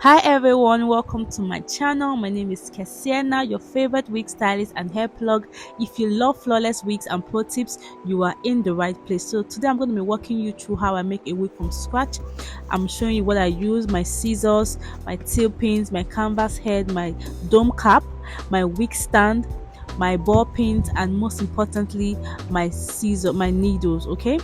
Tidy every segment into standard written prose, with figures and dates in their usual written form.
Hi everyone, welcome to my channel. My name is Kesiena, your favorite wig stylist and hair plug. If you love flawless wigs and pro tips, you are in the right place. So today I'm going to be walking you through how I make a wig from scratch. I'm showing you what I use: my scissors, my tail pins, my canvas head, my dome cap, my wig stand, my ball pins, and most importantly my needles. Okay,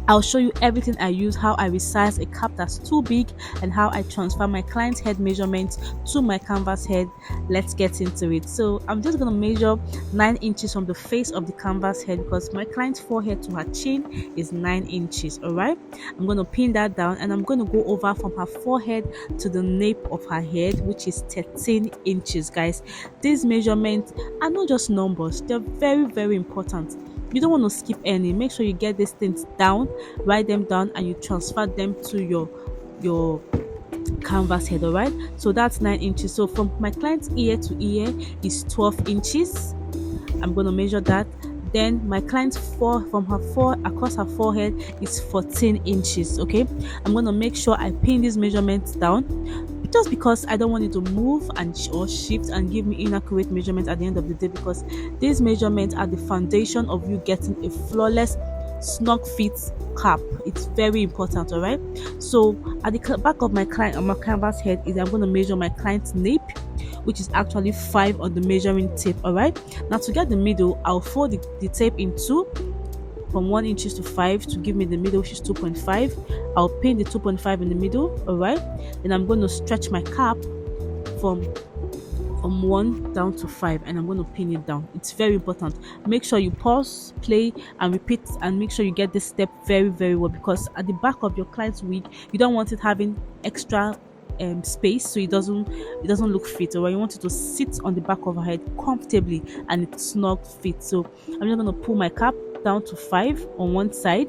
I'll show you everything I use, how I resize a cap that's too big, and how I transfer my client's head measurements to my canvas head. Let's get into it. So I'm just going to measure 9 inches from the face of the canvas head because my client's forehead to her chin is 9 inches. All right, I'm going to pin that down, and I'm going to go over from her forehead to the nape of her head, which is 13 inches. Guys, these measurements are not just numbers, they're very important. You don't want to skip any. Make sure you get these things down, write them down, and you transfer them to your canvas head. All right, so that's 9 inches. So from my client's ear to ear is 12 inches. I'm going to measure that. Then my client's from her across her forehead is 14 inches. Okay, I'm going to make sure I pin these measurements down, just because I don't want it to move or shift and give me inaccurate measurements at the end of the day, because these measurements are the foundation of you getting a flawless snug fit cap. It's very important. All right, so at the back of my client on my canvas head is I'm going to measure my client's nape, which is actually 5 on the measuring tape. All right, now to get the middle, I'll fold the tape in two, from 1 inches to 5 to give me the middle, which is 2.5. I'll pin the 2.5 in the middle. All right, then I'm going to stretch my cap from 1 down to 5, and I'm going to pin it down. It's very important. Make sure you pause, play, and repeat, and make sure you get this step very well, because at the back of your client's wig, you don't want it having extra space, so it doesn't look fit. Or you want it to sit on the back of her head comfortably and it's snug fit. So I'm just going to pull my cap down to 5 on one side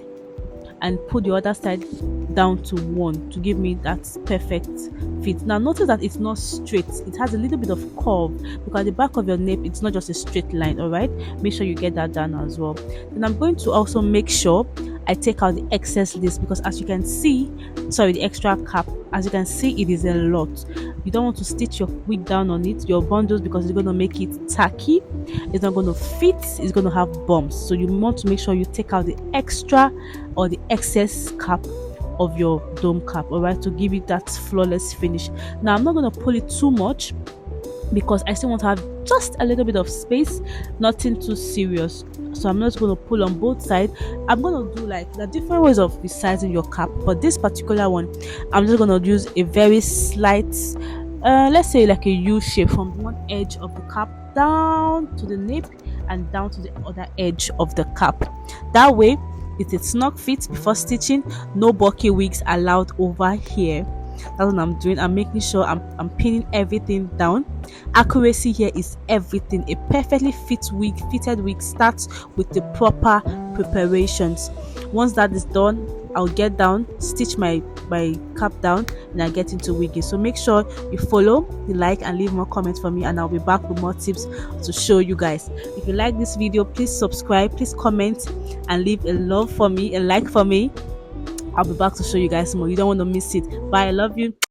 and put the other side down to 1 to give me that perfect fit. Now notice that it's not straight, it has a little bit of curve, because at the back of your nape it's not just a straight line. All right, make sure you get that done as well. Then I'm going to also make sure I take out the excess lace, because as you can see, the extra cap, as you can see, it is a lot. You don't want to stitch your wig down on it, your bundles, because it's going to make it tacky. It's not going to fit, it's going to have bumps. So you want to make sure you take out the extra or the excess cap of your dome cap, all right, to give it that flawless finish. Now I'm not going to pull it too much, because I still want to have just a little bit of space, nothing too serious. So I'm not going to pull on both sides. I'm going to do like the different ways of resizing your cap, but this particular one, I'm just going to use a very slight, let's say like a U shape, from one edge of the cap down to the nape and down to the other edge of the cap. That way it's a snug fit before stitching. No bulky wigs allowed over here. That's what I'm doing. I'm making sure I'm pinning everything down. Accuracy here is everything. A perfectly fitted wig starts with the proper preparations. Once that is done, I'll get down, stitch my cap down, and I get into wigging. So make sure you follow, you like, and leave more comments for me, and I'll be back with more tips to show you guys. If you like this video, please subscribe, please comment, and leave a love for me, a like for me. I'll be back to show you guys more. You don't want to miss it. Bye. I love you.